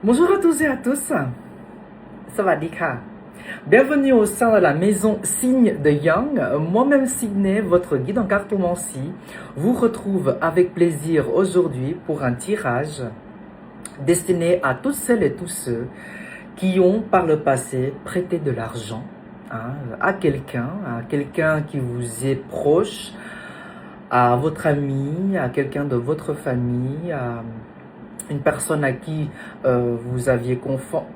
Bonjour à tous et à tous, Sawadika. Bienvenue au sein de la maison Signe de Yang. Moi-même Sydney, votre guide en cartomancie, vous retrouve avec plaisir aujourd'hui pour un tirage destiné à toutes celles et tous ceux qui ont par le passé prêté de l'argent à quelqu'un qui vous est proche, à votre ami, à quelqu'un de votre famille, à une personne à qui vous aviez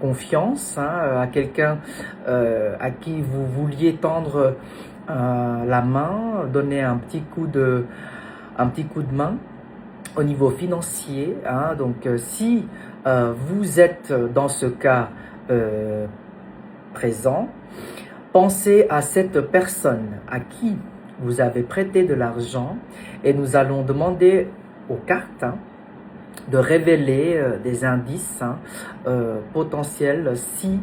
confiance, à quelqu'un à qui vous vouliez tendre la main, donner un petit coup de main au niveau financier. Donc si vous êtes dans ce cas présent, pensez à cette personne à qui vous avez prêté de l'argent et nous allons demander aux cartes de révéler des indices potentiels si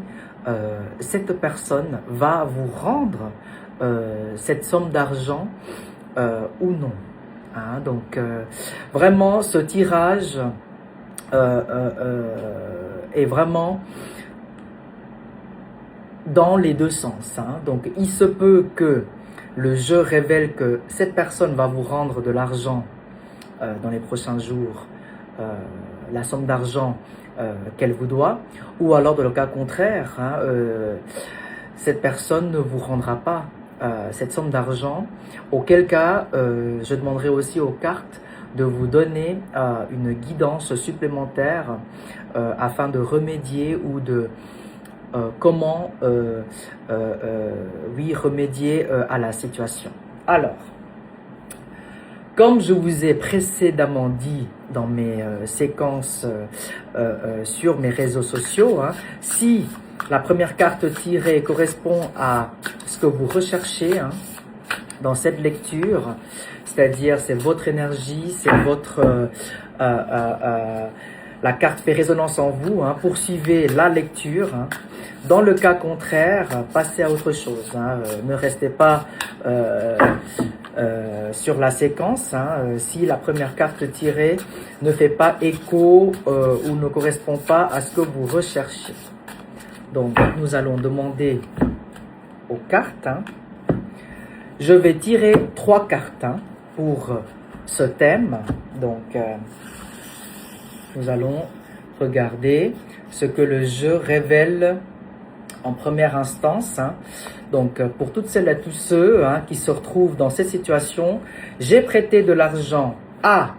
cette personne va vous rendre cette somme d'argent ou non. Donc vraiment ce tirage est vraiment dans les deux sens. Donc il se peut que le jeu révèle que cette personne va vous rendre de l'argent dans les prochains jours, la somme d'argent qu'elle vous doit, ou alors dans le cas contraire, cette personne ne vous rendra pas cette somme d'argent, auquel cas je demanderai aussi aux cartes de vous donner une guidance supplémentaire afin de remédier ou de comment remédier à la situation. Alors, comme je vous ai précédemment dit dans mes séquences sur mes réseaux sociaux, si la première carte tirée correspond à ce que vous recherchez dans cette lecture, c'est-à-dire c'est votre énergie, c'est votre la carte fait résonance en vous, poursuivez la lecture. Dans le cas contraire, passez à autre chose. Ne restez pas sur la séquence. Si la première carte tirée ne fait pas écho ou ne correspond pas à ce que vous recherchez. Donc, nous allons demander aux cartes. Je vais tirer 3 cartes pour ce thème. Donc, nous allons regarder ce que le jeu révèle en première instance. Donc, pour toutes celles et tous ceux qui se retrouvent dans cette situation, j'ai prêté de l'argent à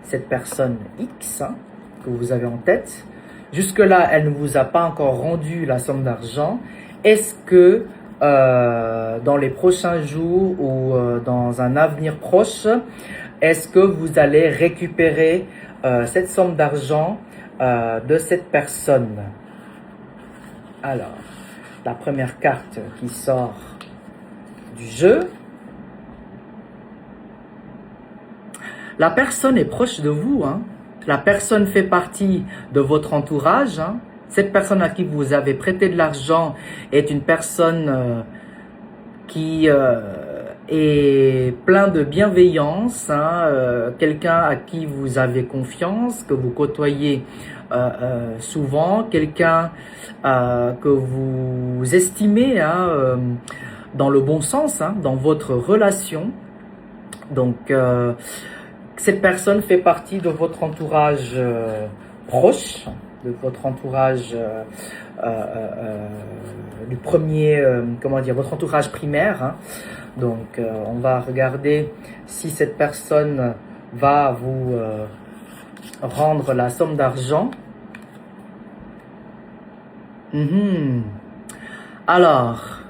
cette personne X que vous avez en tête. Jusque-là, elle ne vous a pas encore rendu la somme d'argent. Est-ce que dans les prochains jours ou dans un avenir proche, est-ce que vous allez récupérer cette somme d'argent de cette personne? Alors, la première carte qui sort du jeu. La personne est proche de vous. La personne fait partie de votre entourage. Cette personne à qui vous avez prêté de l'argent est une personne qui est plein de bienveillance, quelqu'un à qui vous avez confiance, que vous côtoyez souvent, quelqu'un que vous estimez dans le bon sens, dans votre relation. Donc, cette personne fait partie de votre entourage proche, de votre entourage du premier, votre entourage primaire. Donc, on va regarder si cette personne va vous rendre la somme d'argent. Alors,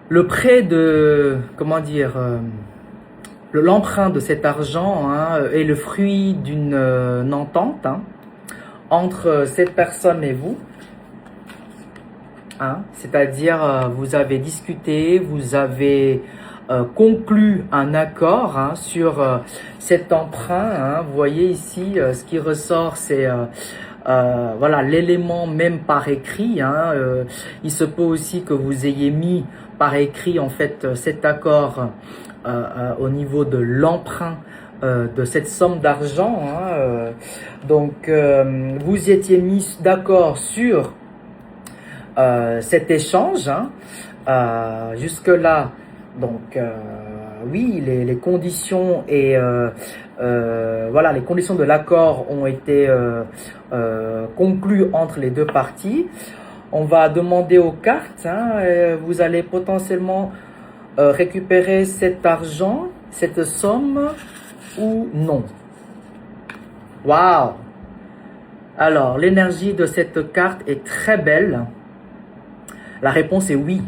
le prêt de, l'emprunt de cet argent est le fruit d'une entente entre cette personne et vous. C'est-à-dire, vous avez discuté, vous avez conclu un accord sur cet emprunt. Vous voyez ici, ce qui ressort, c'est voilà, l'élément même par écrit. Il se peut aussi que vous ayez mis par écrit en fait cet accord au niveau de l'emprunt de cette somme d'argent. Donc, vous étiez mis d'accord sur cet échange. Jusque-là, donc, oui, les conditions et voilà, les conditions de l'accord ont été conclues entre les deux parties. On va demander aux cartes. Vous allez potentiellement récupérer cet argent, cette somme ou non. Waouh! Alors, l'énergie de cette carte est très belle. La réponse est oui.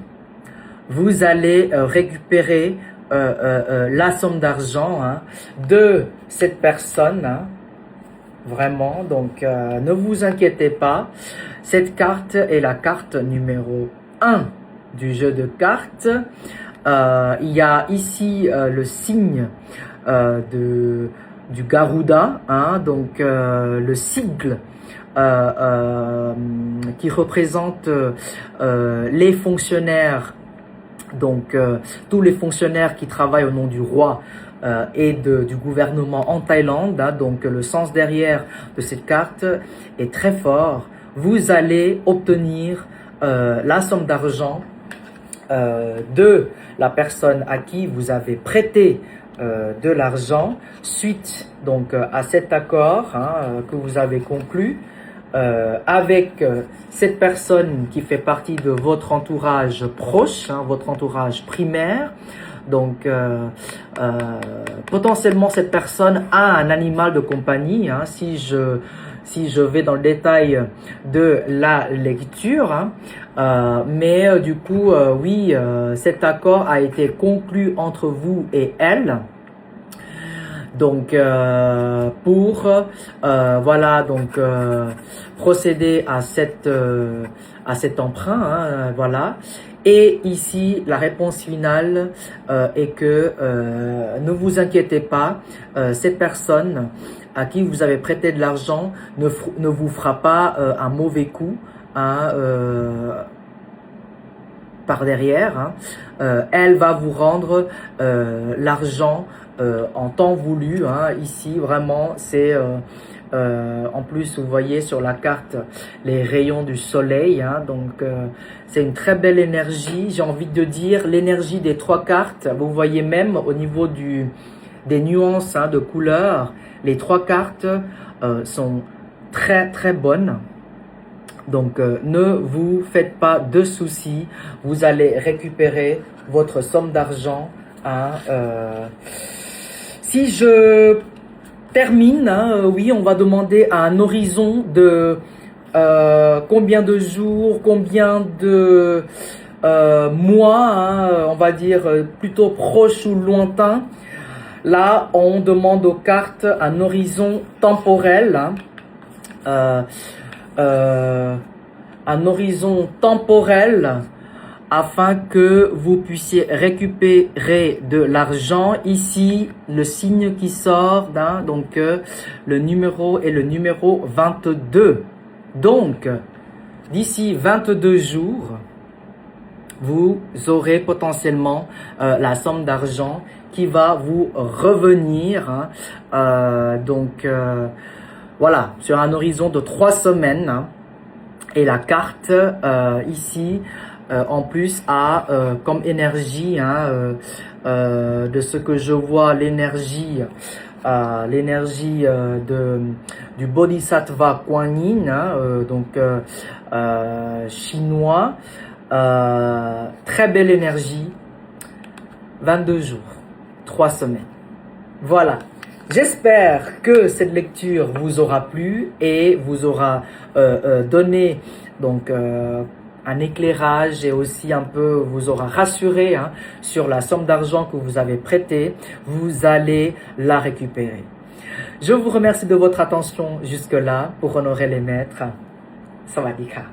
Vous allez récupérer la somme d'argent de cette personne. Vraiment, donc ne vous inquiétez pas. Cette carte est la carte numéro 1 du jeu de cartes. Il y a ici le signe du Garuda, donc le sigle qui représente les fonctionnaires, donc tous les fonctionnaires qui travaillent au nom du roi et du gouvernement en Thaïlande. Donc le sens derrière de cette carte est très fort. Vous allez obtenir la somme d'argent de la personne à qui vous avez prêté de l'argent suite donc à cet accord que vous avez conclu avec cette personne qui fait partie de votre entourage proche, votre entourage primaire. Donc potentiellement cette personne a un animal de compagnie. Si je vais dans le détail de la lecture, mais du coup oui, cet accord a été conclu entre vous et elle. Donc pour voilà, donc procéder à cet emprunt, voilà. Et ici la réponse finale est que ne vous inquiétez pas, cette personne à qui vous avez prêté de l'argent ne vous fera pas un mauvais coup par derrière. Elle va vous rendre l'argent en temps voulu. Ici vraiment c'est en plus vous voyez sur la carte les rayons du soleil, donc c'est une très belle énergie. J'ai envie de dire l'énergie des trois cartes. Vous voyez même au niveau des nuances de couleurs, les trois cartes sont très très bonnes. Donc ne vous faites pas de soucis, vous allez récupérer votre somme d'argent. Si je termine, oui, on va demander à un horizon de combien de jours, combien de mois, on va dire plutôt proche ou lointain. Là, on demande aux cartes un horizon temporel. Un horizon temporel afin que vous puissiez récupérer de l'argent. Ici, le signe qui sort, donc le numéro est le numéro 22. Donc, d'ici 22 jours, vous aurez potentiellement la somme d'argent qui va vous revenir. Donc, voilà, sur un horizon de 3 semaines. Et la carte ici, en plus, a comme énergie, de ce que je vois, l'énergie du Bodhisattva Kuan Yin, donc chinois. Très belle énergie. 22 jours, 3 semaines. Voilà. J'espère que cette lecture vous aura plu et vous aura donné donc un éclairage et aussi un peu vous aura rassuré sur la somme d'argent que vous avez prêtée. Vous allez la récupérer. Je vous remercie de votre attention jusque-là pour honorer les maîtres. Sawadee ka.